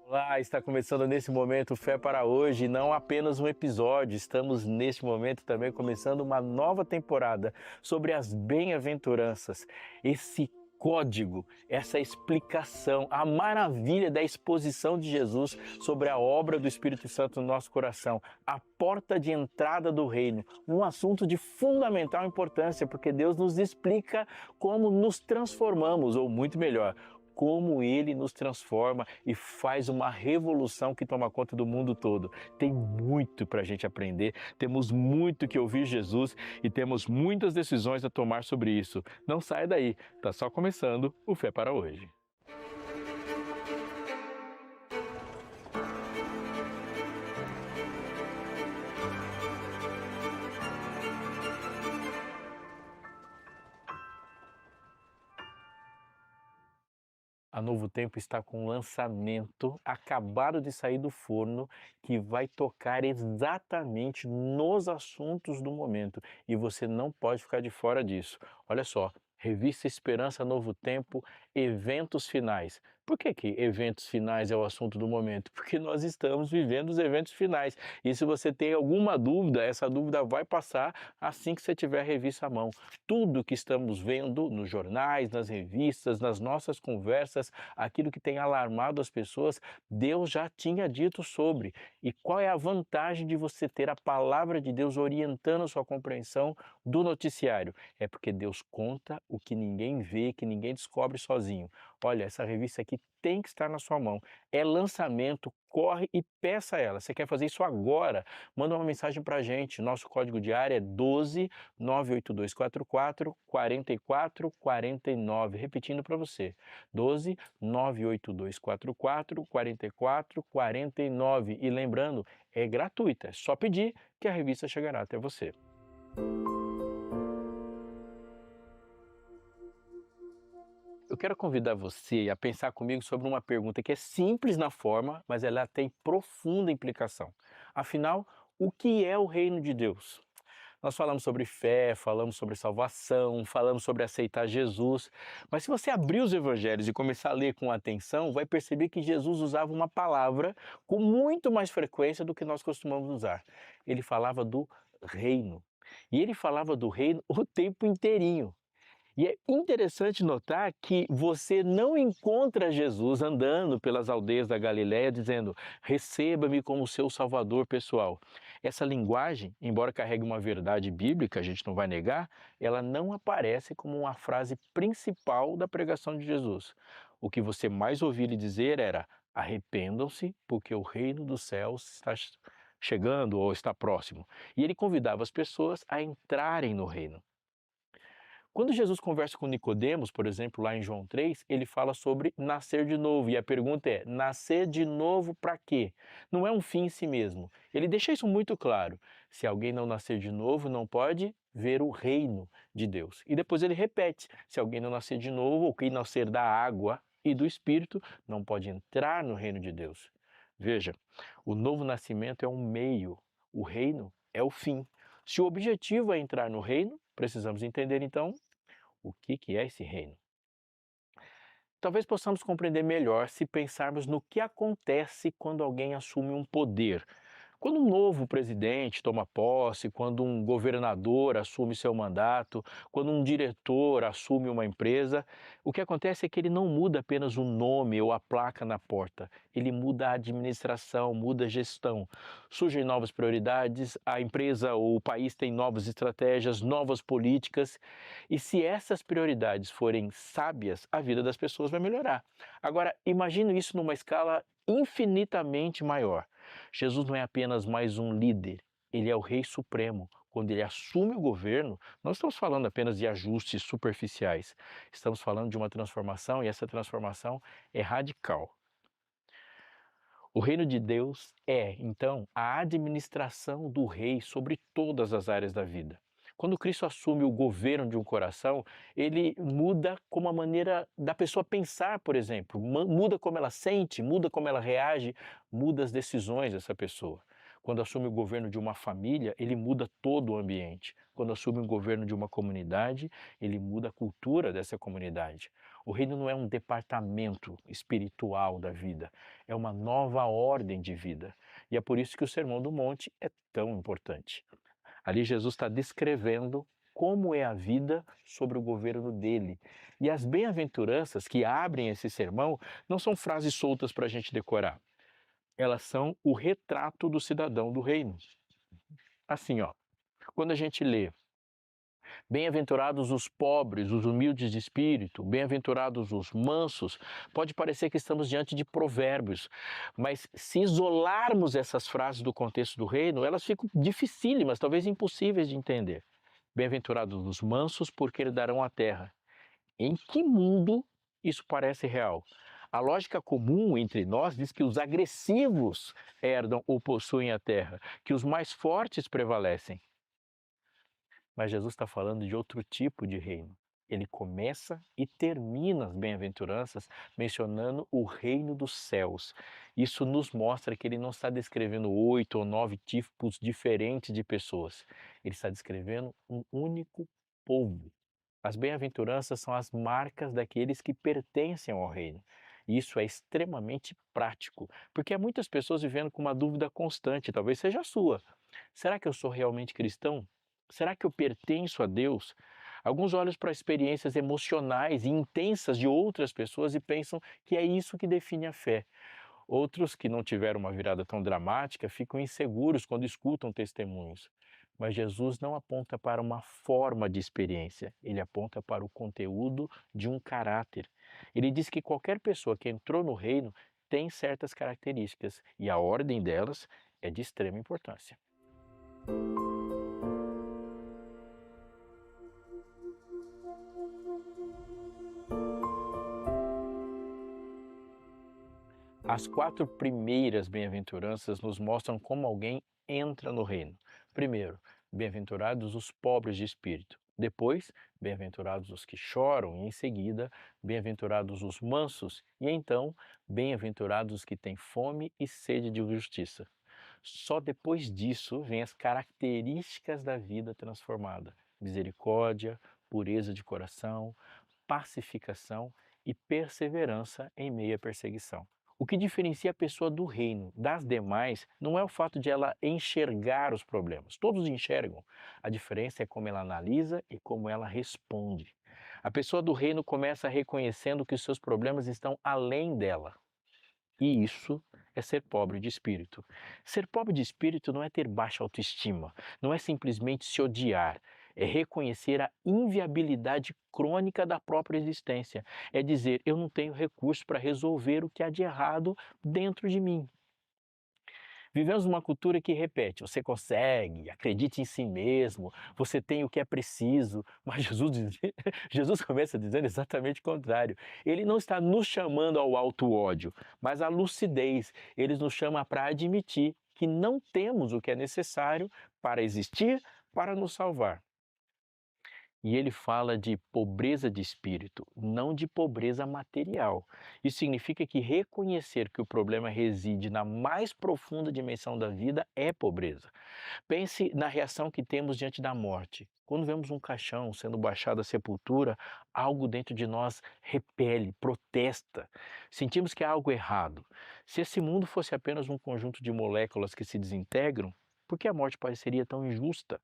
Olá, está começando nesse momento Fé para Hoje, não apenas um episódio, estamos neste momento também começando uma nova temporada sobre as bem-aventuranças. Esse código, essa explicação, a maravilha da exposição de Jesus sobre a obra do Espírito Santo no nosso coração, a porta de entrada do reino, um assunto de fundamental importância, porque Deus nos explica como nos transformamos, ou muito melhor, como Ele nos transforma e faz uma revolução que toma conta do mundo todo. Tem muito para a gente aprender, temos muito que ouvir Jesus e temos muitas decisões a tomar sobre isso. Não saia daí, está só começando o Fé para Hoje. A Novo Tempo está com um lançamento acabado de sair do forno que vai tocar exatamente nos assuntos do momento e você não pode ficar de fora disso. Olha só, Revista Esperança Novo Tempo, eventos finais. Por que eventos finais é o assunto do momento? Porque nós estamos vivendo os eventos finais. E se você tem alguma dúvida, essa dúvida vai passar assim que você tiver a revista à mão. Tudo que estamos vendo nos jornais, nas revistas, nas nossas conversas, aquilo que tem alarmado as pessoas, Deus já tinha dito sobre. E qual é a vantagem de você ter a palavra de Deus orientando a sua compreensão do noticiário? É porque Deus conta o que ninguém vê, que ninguém descobre sozinho. Olha, essa revista aqui tem que estar na sua mão. É lançamento, corre e peça ela. Você quer fazer isso agora? Manda uma mensagem para a gente. Nosso código de área é 12 98244 4449. Repetindo para você, 12 98244 4449. E lembrando, é gratuita, é só pedir que a revista chegará até você. Eu quero convidar você a pensar comigo sobre uma pergunta que é simples na forma, mas ela tem profunda implicação. Afinal, o que é o reino de Deus? Nós falamos sobre fé, falamos sobre salvação, falamos sobre aceitar Jesus, mas se você abrir os evangelhos e começar a ler com atenção, vai perceber que Jesus usava uma palavra com muito mais frequência do que nós costumamos usar. Ele falava do reino. E ele falava do reino o tempo inteirinho. E é interessante notar que você não encontra Jesus andando pelas aldeias da Galiléia dizendo: receba-me como seu salvador pessoal. Essa linguagem, embora carregue uma verdade bíblica, a gente não vai negar, ela não aparece como uma frase principal da pregação de Jesus. O que você mais ouvia ele dizer era: arrependam-se, porque o reino dos céus está chegando ou está próximo. E ele convidava as pessoas a entrarem no reino. Quando Jesus conversa com Nicodemos, por exemplo, lá em João 3, ele fala sobre nascer de novo. E a pergunta é: nascer de novo para quê? Não é um fim em si mesmo. Ele deixa isso muito claro. Se alguém não nascer de novo, não pode ver o reino de Deus. E depois ele repete: se alguém não nascer de novo, ou quem nascer da água e do Espírito, não pode entrar no reino de Deus. Veja, o novo nascimento é um meio, o reino é o fim. Se o objetivo é entrar no reino, precisamos entender então o que é esse reino. Talvez possamos compreender melhor se pensarmos no que acontece quando alguém assume um poder. Quando um novo presidente toma posse, quando um governador assume seu mandato, quando um diretor assume uma empresa, o que acontece é que ele não muda apenas o nome ou a placa na porta, ele muda a administração, muda a gestão. Surgem novas prioridades, a empresa ou o país tem novas estratégias, novas políticas, e se essas prioridades forem sábias, a vida das pessoas vai melhorar. Agora, imagine isso numa escala infinitamente maior. Jesus não é apenas mais um líder, ele é o Rei Supremo. Quando ele assume o governo, não estamos falando apenas de ajustes superficiais, estamos falando de uma transformação e essa transformação é radical. O reino de Deus é, então, a administração do rei sobre todas as áreas da vida. Quando Cristo assume o governo de um coração, ele muda como a maneira da pessoa pensar, por exemplo, muda como ela sente, muda como ela reage, muda as decisões dessa pessoa. Quando assume o governo de uma família, ele muda todo o ambiente. Quando assume o governo de uma comunidade, ele muda a cultura dessa comunidade. O reino não é um departamento espiritual da vida, é uma nova ordem de vida. E é por isso que o Sermão do Monte é tão importante. Ali Jesus está descrevendo como é a vida sobre o governo dele. E as bem-aventuranças que abrem esse sermão não são frases soltas para a gente decorar. Elas são o retrato do cidadão do reino. Assim, ó, quando a gente lê bem-aventurados os pobres, os humildes de espírito, bem-aventurados os mansos, pode parecer que estamos diante de provérbios, mas se isolarmos essas frases do contexto do reino, elas ficam dificílimas, talvez impossíveis de entender. Bem-aventurados os mansos, porque herdarão a terra. Em que mundo isso parece real? A lógica comum entre nós diz que os agressivos herdam ou possuem a terra, que os mais fortes prevalecem. Mas Jesus está falando de outro tipo de reino. Ele começa e termina as bem-aventuranças mencionando o reino dos céus. Isso nos mostra que ele não está descrevendo 8 ou 9 tipos diferentes de pessoas. Ele está descrevendo um único povo. As bem-aventuranças são as marcas daqueles que pertencem ao reino. E isso é extremamente prático, porque há muitas pessoas vivendo com uma dúvida constante, talvez seja a sua. Será que eu sou realmente cristão? Será que eu pertenço a Deus? Alguns olham para experiências emocionais e intensas de outras pessoas e pensam que é isso que define a fé. Outros, que não tiveram uma virada tão dramática, ficam inseguros quando escutam testemunhos. Mas Jesus não aponta para uma forma de experiência, ele aponta para o conteúdo de um caráter. Ele diz que qualquer pessoa que entrou no reino tem certas características e a ordem delas é de extrema importância. As 4 primeiras bem-aventuranças nos mostram como alguém entra no reino. Primeiro, bem-aventurados os pobres de espírito. Depois, bem-aventurados os que choram. E em seguida, bem-aventurados os mansos. E então, bem-aventurados os que têm fome e sede de justiça. Só depois disso vem as características da vida transformada: misericórdia, pureza de coração, pacificação e perseverança em meio à perseguição. O que diferencia a pessoa do reino das demais não é o fato de ela enxergar os problemas. Todos enxergam. A diferença é como ela analisa e como ela responde. A pessoa do reino começa reconhecendo que os seus problemas estão além dela. E isso é ser pobre de espírito. Ser pobre de espírito não é ter baixa autoestima, não é simplesmente se odiar, é reconhecer a inviabilidade crônica da própria existência. É dizer, eu não tenho recurso para resolver o que há de errado dentro de mim. Vivemos numa cultura que repete, você consegue, acredite em si mesmo, você tem o que é preciso, mas Jesus começa dizendo exatamente o contrário. Ele não está nos chamando ao auto-ódio, mas à lucidez. Ele nos chama para admitir que não temos o que é necessário para existir, para nos salvar. E ele fala de pobreza de espírito, não de pobreza material. Isso significa que reconhecer que o problema reside na mais profunda dimensão da vida é pobreza. Pense na reação que temos diante da morte. Quando vemos um caixão sendo baixado à sepultura, algo dentro de nós repele, protesta. Sentimos que há algo errado. Se esse mundo fosse apenas um conjunto de moléculas que se desintegram, por que a morte pareceria tão injusta?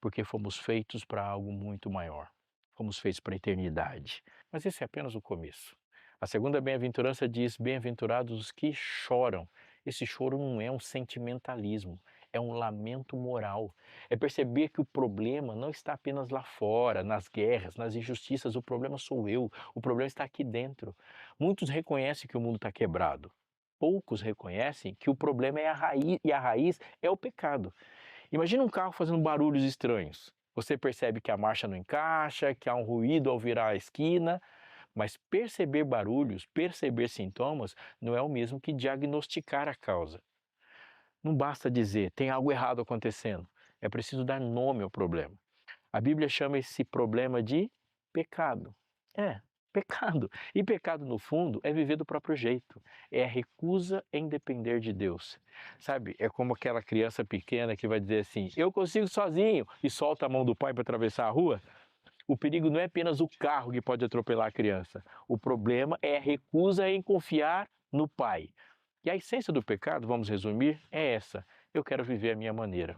Porque fomos feitos para algo muito maior. Fomos feitos para a eternidade. Mas esse é apenas o começo. A segunda bem-aventurança diz: bem-aventurados os que choram. Esse choro não é um sentimentalismo, é um lamento moral. É perceber que o problema não está apenas lá fora, nas guerras, nas injustiças. O problema sou eu, o problema está aqui dentro. Muitos reconhecem que o mundo está quebrado. Poucos reconhecem que o problema é a raiz, e a raiz é o pecado. Imagina um carro fazendo barulhos estranhos. Você percebe que a marcha não encaixa, que há um ruído ao virar a esquina, mas perceber barulhos, perceber sintomas, não é o mesmo que diagnosticar a causa. Não basta dizer, tem algo errado acontecendo. É preciso dar nome ao problema. A Bíblia chama esse problema de pecado. Pecado. E pecado, no fundo, é viver do próprio jeito. É a recusa em depender de Deus. Sabe, é como aquela criança pequena que vai dizer assim, eu consigo sozinho, e solta a mão do pai para atravessar a rua. O perigo não é apenas o carro que pode atropelar a criança. O problema é a recusa em confiar no pai. E a essência do pecado, vamos resumir, é essa: eu quero viver a minha maneira.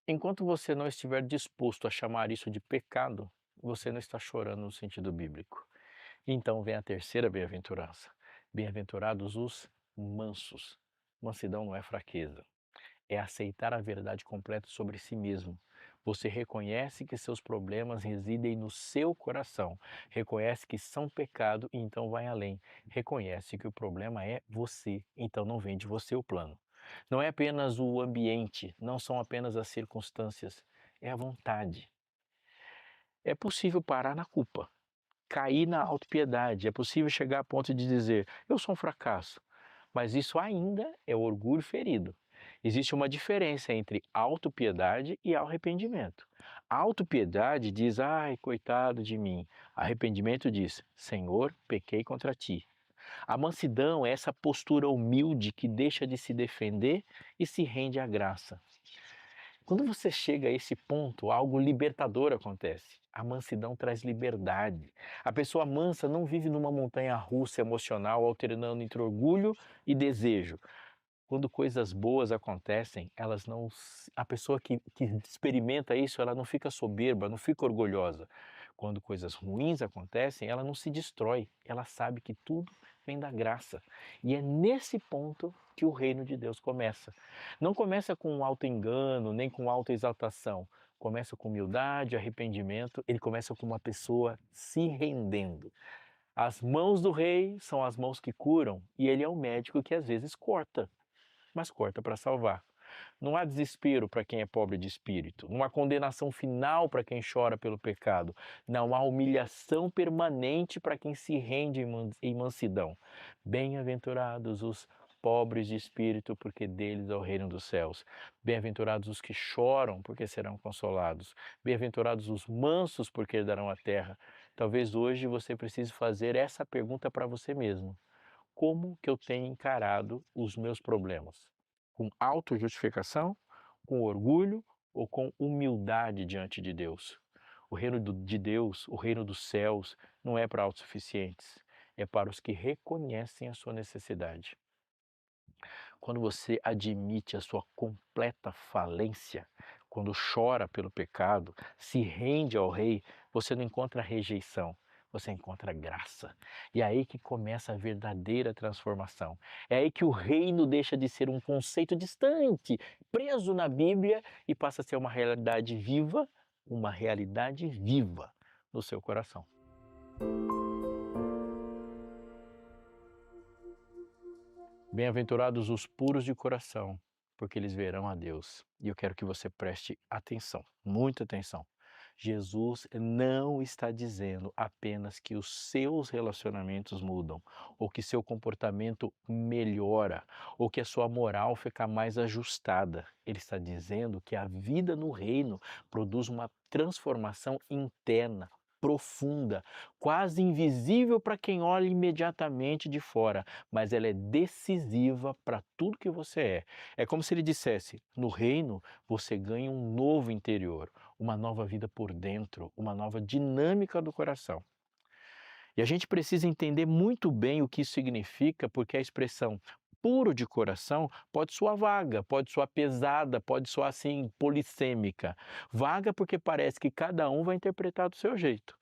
Enquanto você não estiver disposto a chamar isso de pecado, você não está chorando no sentido bíblico. Então vem a terceira bem-aventurança. Bem-aventurados os mansos. Mansidão não é fraqueza, é aceitar a verdade completa sobre si mesmo. Você reconhece que seus problemas residem no seu coração, reconhece que são pecado e então vai além. Reconhece que o problema é você, então não vem de você o plano. Não é apenas o ambiente, não são apenas as circunstâncias, é a vontade. É possível parar na culpa, cair na autopiedade, é possível chegar a ponto de dizer: eu sou um fracasso. Mas isso ainda é orgulho ferido. Existe uma diferença entre autopiedade e arrependimento. A autopiedade diz: ai, coitado de mim. Arrependimento diz: Senhor, pequei contra ti. A mansidão é essa postura humilde que deixa de se defender e se rende à graça. Quando você chega a esse ponto, algo libertador acontece. A mansidão traz liberdade. A pessoa mansa não vive numa montanha russa emocional alternando entre orgulho e desejo. Quando coisas boas acontecem, elas não, a pessoa que experimenta isso, ela não fica soberba, não fica orgulhosa. Quando coisas ruins acontecem, ela não se destrói, ela sabe que tudo vem da graça. E é nesse ponto que o reino de Deus começa. Não começa com auto-engano, nem com auto-exaltação. Começa com humildade, arrependimento, ele começa com uma pessoa se rendendo. As mãos do rei são as mãos que curam, e ele é o médico que às vezes corta, mas corta para salvar. Não há desespero para quem é pobre de espírito, não há condenação final para quem chora pelo pecado, não há humilhação permanente para quem se rende em mansidão. Bem-aventurados os pobres de espírito, porque deles é o reino dos céus. Bem-aventurados os que choram, porque serão consolados. Bem-aventurados os mansos, porque herdarão a terra. Talvez hoje você precise fazer essa pergunta para você mesmo: como que eu tenho encarado os meus problemas? Com autojustificação, com orgulho ou com humildade diante de Deus? O reino de Deus, o reino dos céus, não é para autossuficientes, é para os que reconhecem a sua necessidade. Quando você admite a sua completa falência, quando chora pelo pecado, se rende ao Rei, você não encontra rejeição, você encontra graça. E é aí que começa a verdadeira transformação. É aí que o reino deixa de ser um conceito distante, preso na Bíblia, e passa a ser uma realidade viva no seu coração. Bem-aventurados os puros de coração, porque eles verão a Deus. E eu quero que você preste atenção, muita atenção. Jesus não está dizendo apenas que os seus relacionamentos mudam, ou que seu comportamento melhora, ou que a sua moral fica mais ajustada. Ele está dizendo que a vida no reino produz uma transformação interna, profunda, quase invisível para quem olha imediatamente de fora, mas ela é decisiva para tudo que você é. É como se ele dissesse: no reino você ganha um novo interior, uma nova vida por dentro, uma nova dinâmica do coração. E a gente precisa entender muito bem o que isso significa, porque a expressão puro de coração pode soar vaga, pode soar pesada, pode soar assim polissêmica. Vaga porque parece que cada um vai interpretar do seu jeito.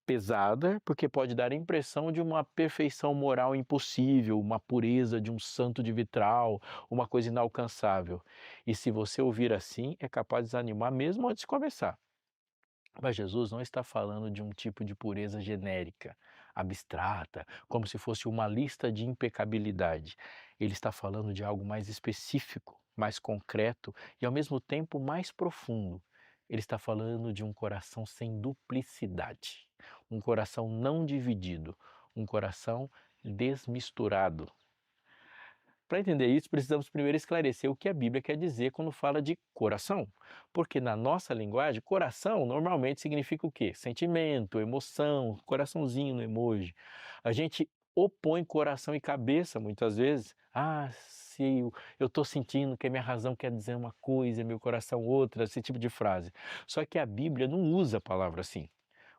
Pesada porque pode dar a impressão de uma perfeição moral impossível, uma pureza de um santo de vitral, uma coisa inalcançável. E se você ouvir assim, é capaz de desanimar mesmo antes de começar. Mas Jesus não está falando de um tipo de pureza genérica, abstrata, como se fosse uma lista de impecabilidade. Ele está falando de algo mais específico, mais concreto e ao mesmo tempo mais profundo. Ele está falando de um coração sem duplicidade, um coração não dividido, um coração desmisturado. Para entender isso, precisamos primeiro esclarecer o que a Bíblia quer dizer quando fala de coração. Porque na nossa linguagem, coração normalmente significa o quê? Sentimento, emoção, coraçãozinho no emoji. A gente opõe coração e cabeça muitas vezes. Se eu estou sentindo que a minha razão quer dizer uma coisa, meu coração outra, esse tipo de frase. Só que a Bíblia não usa a palavra assim.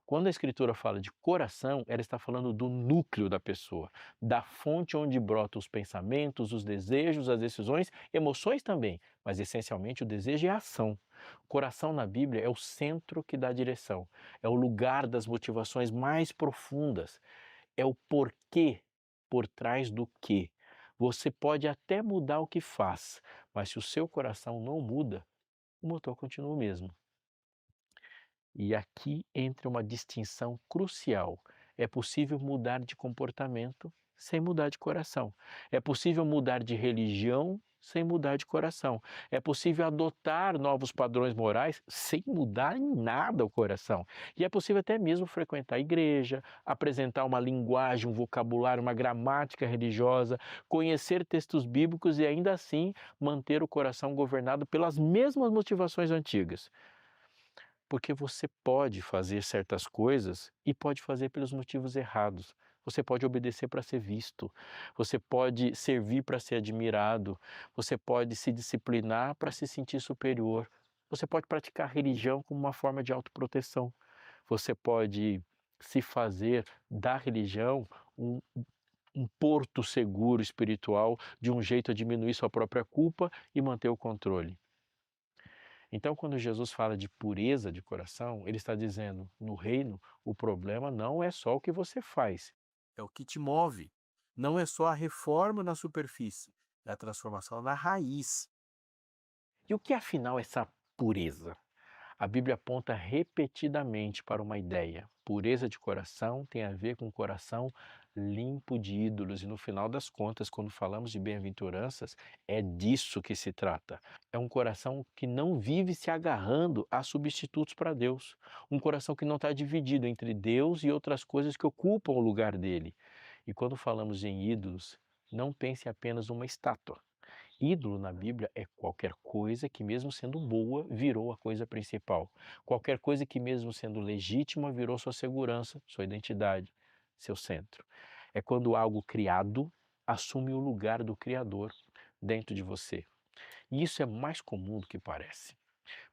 Quando a Escritura fala de coração, ela está falando do núcleo da pessoa, da fonte onde brotam os pensamentos, os desejos, as decisões, emoções também, mas essencialmente o desejo é a ação. O coração na Bíblia é o centro que dá direção, é o lugar das motivações mais profundas, é o porquê por trás do quê. Você pode até mudar o que faz, mas se o seu coração não muda, o motor continua o mesmo. E aqui entra uma distinção crucial. É possível mudar de comportamento sem mudar de coração. É possível mudar de religião sem mudar de coração. É possível adotar novos padrões morais sem mudar em nada o coração. E é possível até mesmo frequentar a igreja, apresentar uma linguagem, um vocabulário, uma gramática religiosa, conhecer textos bíblicos e ainda assim manter o coração governado pelas mesmas motivações antigas. Porque você pode fazer certas coisas e pode fazer pelos motivos errados. Você pode obedecer para ser visto, você pode servir para ser admirado, você pode se disciplinar para se sentir superior, você pode praticar religião como uma forma de autoproteção, você pode se fazer da religião um porto seguro espiritual, de um jeito a diminuir sua própria culpa e manter o controle. Então, quando Jesus fala de pureza de coração, ele está dizendo, no reino, o problema não é só o que você faz, é o que te move. Não é só a reforma na superfície, é a transformação na raiz. E o que afinal é essa pureza? A Bíblia aponta repetidamente para uma ideia. Pureza de coração tem a ver com o coração limpo de ídolos. E no final das contas, quando falamos de bem-aventuranças, é disso que se trata. É um coração que não vive se agarrando a substitutos para Deus. Um coração que não está dividido entre Deus e outras coisas que ocupam o lugar dele. E quando falamos em ídolos, não pense apenas numa estátua. Ídolo na Bíblia é qualquer coisa que, mesmo sendo boa, virou a coisa principal. Qualquer coisa que, mesmo sendo legítima, virou sua segurança, sua identidade, seu centro. É quando algo criado assume o lugar do Criador dentro de você. E isso é mais comum do que parece.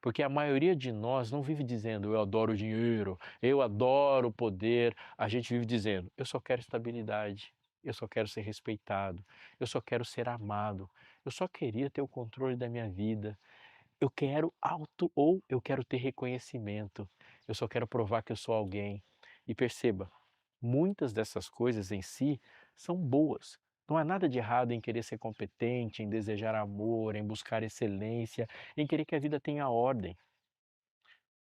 Porque a maioria de nós não vive dizendo eu adoro o dinheiro, eu adoro o poder. A gente vive dizendo eu só quero estabilidade, eu só quero ser respeitado, eu só quero ser amado, eu só queria ter o controle da minha vida, eu quero ou eu quero ter reconhecimento, eu só quero provar que eu sou alguém. E perceba, muitas dessas coisas em si são boas. Não há nada de errado em querer ser competente, em desejar amor, em buscar excelência, em querer que a vida tenha ordem.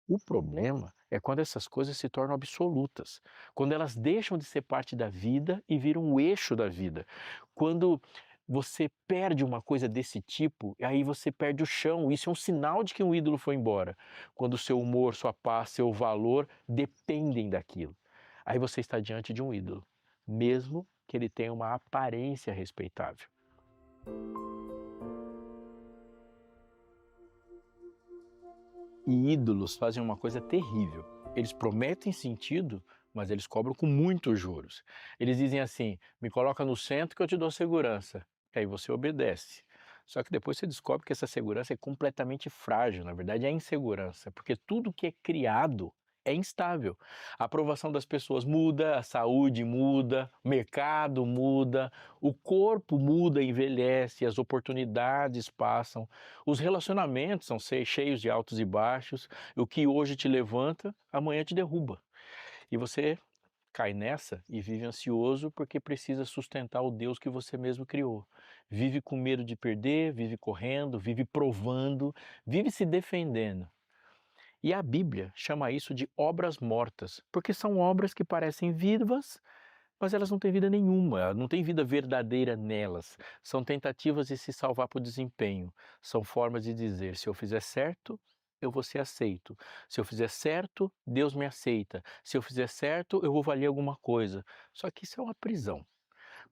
O problema é quando essas coisas se tornam absolutas, quando elas deixam de ser parte da vida e viram o eixo da vida. Quando você perde uma coisa desse tipo, aí você perde o chão. Isso é um sinal de que um ídolo foi embora. Quando o seu humor, sua paz, seu valor dependem daquilo. Aí você está diante de um ídolo, mesmo que ele tenha uma aparência respeitável. E ídolos fazem uma coisa terrível. Eles prometem sentido, mas eles cobram com muitos juros. Eles dizem assim: me coloca no centro que eu te dou segurança. E aí você obedece. Só que depois você descobre que essa segurança é completamente frágil, na verdade é insegurança, porque tudo que é criado é instável. A aprovação das pessoas muda, a saúde muda, o mercado muda, o corpo muda, envelhece, as oportunidades passam, os relacionamentos são cheios de altos e baixos, o que hoje te levanta, amanhã te derruba. E você cai nessa e vive ansioso porque precisa sustentar o Deus que você mesmo criou. Vive com medo de perder, vive correndo, vive provando, vive se defendendo. E a Bíblia chama isso de obras mortas, porque são obras que parecem vivas, mas elas não têm vida nenhuma, não tem vida verdadeira nelas. São tentativas de se salvar por desempenho, são formas de dizer: se eu fizer certo, eu vou ser aceito. Se eu fizer certo, Deus me aceita. Se eu fizer certo, eu vou valer alguma coisa. Só que isso é uma prisão.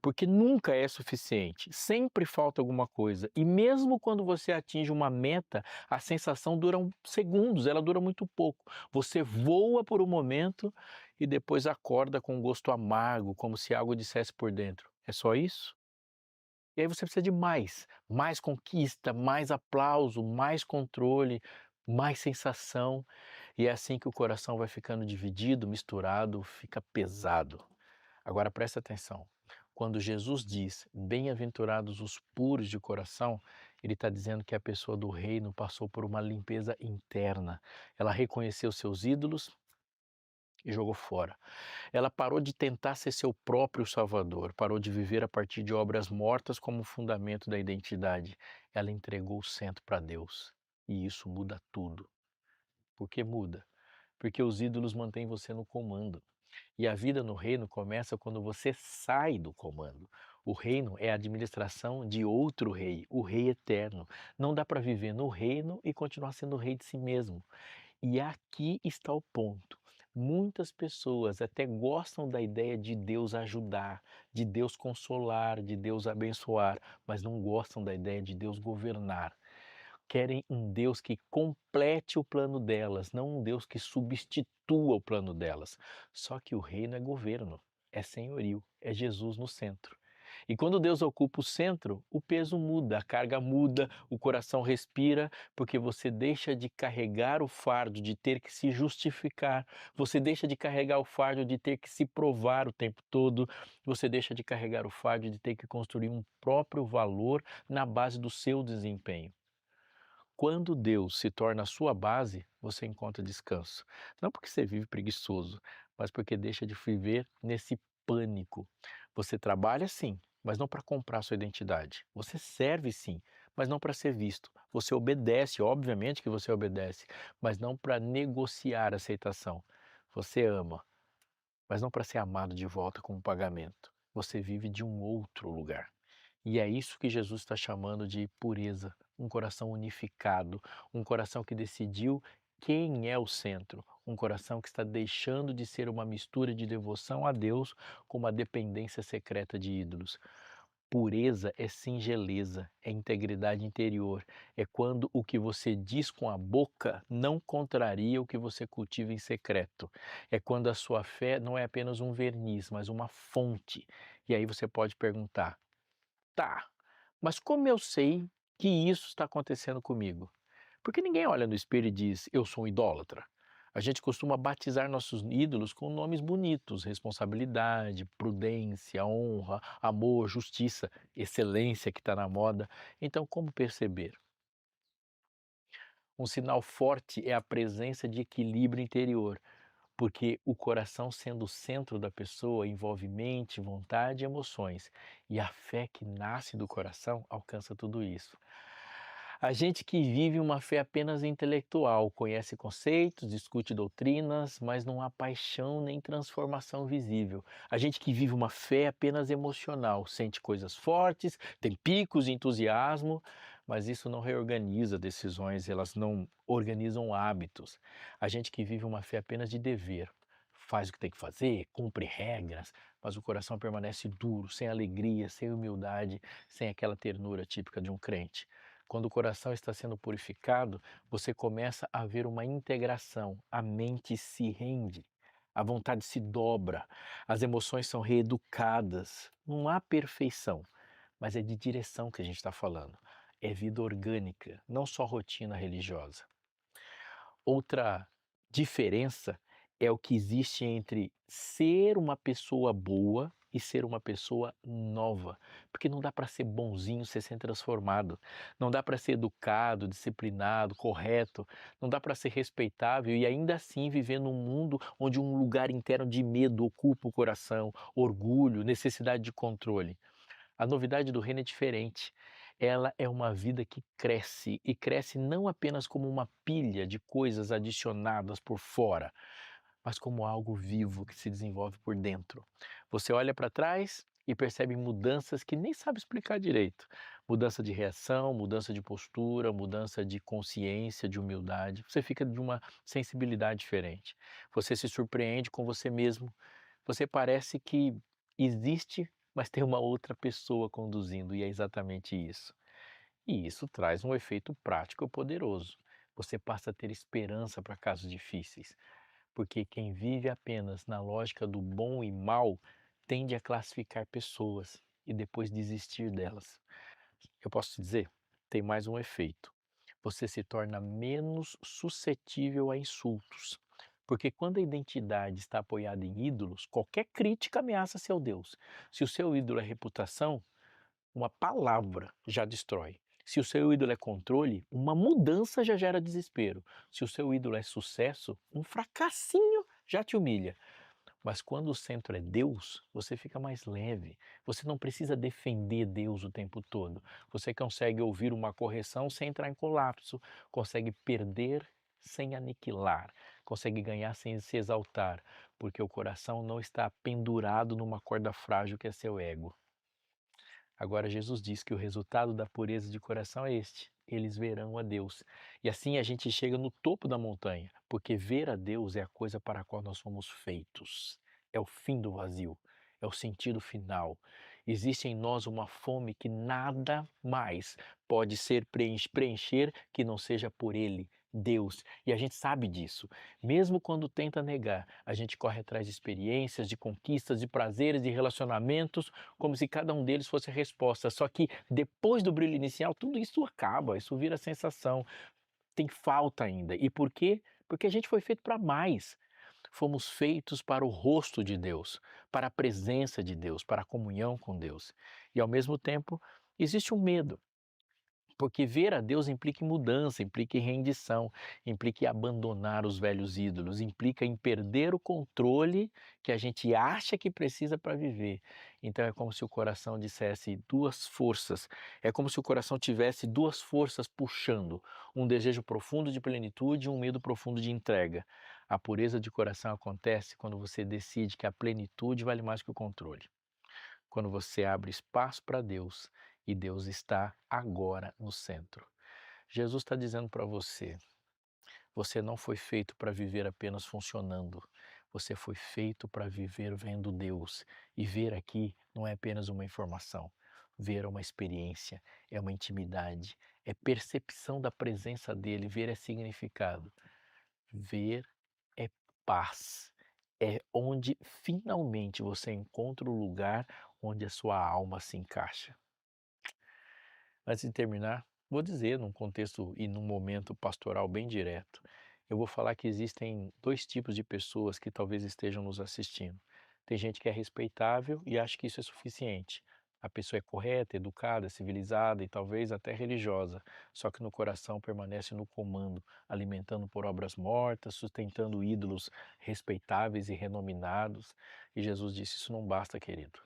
Porque nunca é suficiente, sempre falta alguma coisa. E mesmo quando você atinge uma meta, a sensação dura segundos, ela dura muito pouco. Você voa por um momento e depois acorda com um gosto amargo, como se algo dissesse por dentro: "É só isso?". E aí você precisa de mais, mais conquista, mais aplauso, mais controle, mais sensação, e é assim que o coração vai ficando dividido, misturado, fica pesado. Agora presta atenção, quando Jesus diz: "Bem-aventurados os puros de coração", ele está dizendo que a pessoa do reino passou por uma limpeza interna. Ela reconheceu seus ídolos e jogou fora. Ela parou de tentar ser seu próprio salvador, parou de viver a partir de obras mortas como fundamento da identidade. Ela entregou o centro para Deus. E isso muda tudo. Por que muda? Porque os ídolos mantêm você no comando. E a vida no reino começa quando você sai do comando. O reino é a administração de outro rei, o rei eterno. Não dá para viver no reino e continuar sendo rei de si mesmo. E aqui está o ponto. Muitas pessoas até gostam da ideia de Deus ajudar, de Deus consolar, de Deus abençoar, mas não gostam da ideia de Deus governar. Querem um Deus que complete o plano delas, não um Deus que substitua o plano delas. Só que o reino é governo, é senhorio, é Jesus no centro. E quando Deus ocupa o centro, o peso muda, a carga muda, o coração respira, porque você deixa de carregar o fardo de ter que se justificar, você deixa de carregar o fardo de ter que se provar o tempo todo, você deixa de carregar o fardo de ter que construir um próprio valor na base do seu desempenho. Quando Deus se torna a sua base, você encontra descanso. Não porque você vive preguiçoso, mas porque deixa de viver nesse pânico. Você trabalha sim, mas não para comprar sua identidade. Você serve sim, mas não para ser visto. Você obedece, obviamente que você obedece, mas não para negociar aceitação. Você ama, mas não para ser amado de volta como pagamento. Você vive de um outro lugar. E é isso que Jesus está chamando de pureza, um coração unificado, um coração que decidiu quem é o centro, um coração que está deixando de ser uma mistura de devoção a Deus com uma dependência secreta de ídolos. Pureza é singeleza, é integridade interior, é quando o que você diz com a boca não contraria o que você cultiva em secreto. É quando a sua fé não é apenas um verniz, mas uma fonte. E aí você pode perguntar: tá, mas como eu sei que isso está acontecendo comigo? Porque ninguém olha no espelho e diz: "Eu sou um idólatra". A gente costuma batizar nossos ídolos com nomes bonitos: responsabilidade, prudência, honra, amor, justiça, excelência que está na moda. Então, como perceber? Um sinal forte é a presença de equilíbrio interior, porque o coração, sendo o centro da pessoa, envolve mente, vontade e emoções. E a fé que nasce do coração alcança tudo isso. A gente que vive uma fé apenas intelectual, conhece conceitos, discute doutrinas, mas não há paixão nem transformação visível. A gente que vive uma fé apenas emocional, sente coisas fortes, tem picos de entusiasmo, mas isso não reorganiza decisões, elas não organizam hábitos. A gente que vive uma fé apenas de dever, faz o que tem que fazer, cumpre regras, mas o coração permanece duro, sem alegria, sem humildade, sem aquela ternura típica de um crente. Quando o coração está sendo purificado, você começa a ver uma integração, a mente se rende, a vontade se dobra, as emoções são reeducadas. Não há perfeição, mas é de direção que a gente está falando. É vida orgânica, não só rotina religiosa. Outra diferença é o que existe entre ser uma pessoa boa e ser uma pessoa nova, porque não dá para ser bonzinho sem ser transformado, não dá para ser educado, disciplinado, correto, não dá para ser respeitável e ainda assim viver num mundo onde um lugar interno de medo ocupa o coração, orgulho, necessidade de controle. A novidade do reino é diferente. Ela é uma vida que cresce, e cresce não apenas como uma pilha de coisas adicionadas por fora, mas como algo vivo que se desenvolve por dentro. Você olha para trás e percebe mudanças que nem sabe explicar direito. Mudança de reação, mudança de postura, mudança de consciência, de humildade. Você fica de uma sensibilidade diferente. Você se surpreende com você mesmo. Você parece que existe, mas tem uma outra pessoa conduzindo, e é exatamente isso. E isso traz um efeito prático poderoso. Você passa a ter esperança para casos difíceis. porque quem vive apenas na lógica do bom e mal tende a classificar pessoas e depois desistir delas. Eu posso te dizer, tem mais um efeito. Você se torna menos suscetível a insultos. Porque quando a identidade está apoiada em ídolos, qualquer crítica ameaça seu Deus. Se o seu ídolo é reputação, uma palavra já destrói. Se o seu ídolo é controle, uma mudança já gera desespero. Se o seu ídolo é sucesso, um fracassinho já te humilha. Mas quando o centro é Deus, você fica mais leve. Você não precisa defender Deus o tempo todo. Você consegue ouvir uma correção sem entrar em colapso, consegue perder sem aniquilar, consegue ganhar sem se exaltar, porque o coração não está pendurado numa corda frágil que é seu ego. Agora, Jesus diz que o resultado da pureza de coração é este: eles verão a Deus. E assim a gente chega no topo da montanha, porque ver a Deus é a coisa para a qual nós fomos feitos. É o fim do vazio, é o sentido final. Existe em nós uma fome que nada mais pode ser preencher que não seja por Ele, Deus. E a gente sabe disso. Mesmo quando tenta negar, a gente corre atrás de experiências, de conquistas, de prazeres, de relacionamentos, como se cada um deles fosse a resposta. Só que depois do brilho inicial, tudo isso acaba, isso vira sensação. Tem falta ainda. E por quê? Porque a gente foi feito para mais. Fomos feitos para o rosto de Deus, para a presença de Deus, para a comunhão com Deus. E ao mesmo tempo, existe um medo. Porque ver a Deus implica em mudança, implica em rendição, implica em abandonar os velhos ídolos, implica em perder o controle que a gente acha que precisa para viver. Então é como se o coração dissesse duas forças, é como se o coração tivesse duas forças puxando, um desejo profundo de plenitude e um medo profundo de entrega. A pureza de coração acontece quando você decide que a plenitude vale mais que o controle. Quando você abre espaço para Deus e Deus está agora no centro. Jesus está dizendo para você: você não foi feito para viver apenas funcionando. Você foi feito para viver vendo Deus. E ver aqui não é apenas uma informação. Ver é uma experiência, é uma intimidade, é percepção da presença dele. Ver é significado. Ver é paz. É onde finalmente você encontra o lugar onde a sua alma se encaixa. Antes de terminar, vou dizer num contexto e num momento pastoral bem direto, eu vou falar que existem dois tipos de pessoas que talvez estejam nos assistindo. Tem gente que é respeitável e acha que isso é suficiente. A pessoa é correta, educada, civilizada e talvez até religiosa, só que no coração permanece no comando, alimentando por obras mortas, sustentando ídolos respeitáveis e renominados. E Jesus disse: isso não basta, querido.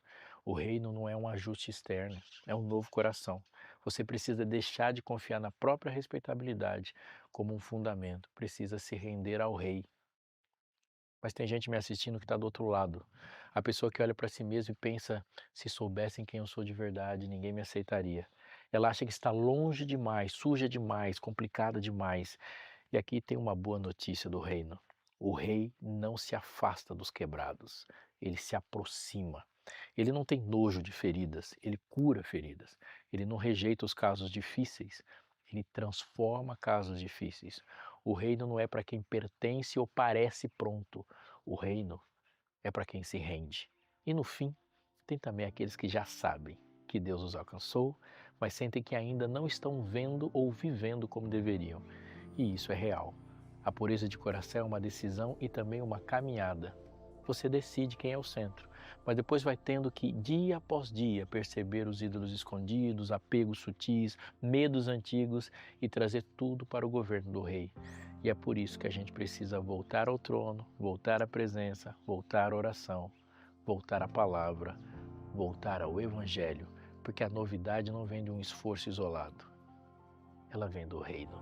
O reino não é um ajuste externo, é um novo coração. Você precisa deixar de confiar na própria respeitabilidade como um fundamento, precisa se render ao rei. Mas tem gente me assistindo que está do outro lado. A pessoa que olha para si mesma e pensa: se soubessem quem eu sou de verdade, ninguém me aceitaria. Ela acha que está longe demais, suja demais, complicada demais. E aqui tem uma boa notícia do reino. O rei não se afasta dos quebrados, ele se aproxima. Ele não tem nojo de feridas, ele cura feridas. Ele não rejeita os casos difíceis, ele transforma casos difíceis. O reino não é para quem pertence ou parece pronto. O reino é para quem se rende. E no fim, tem também aqueles que já sabem que Deus os alcançou, mas sentem que ainda não estão vendo ou vivendo como deveriam. E isso é real. A pureza de coração é uma decisão e também uma caminhada. Você decide quem é o centro, mas depois vai tendo que, dia após dia, perceber os ídolos escondidos, apegos sutis, medos antigos e trazer tudo para o governo do rei. E é por isso que a gente precisa voltar ao trono, voltar à presença, voltar à oração, voltar à palavra, voltar ao evangelho, porque a novidade não vem de um esforço isolado, ela vem do reino.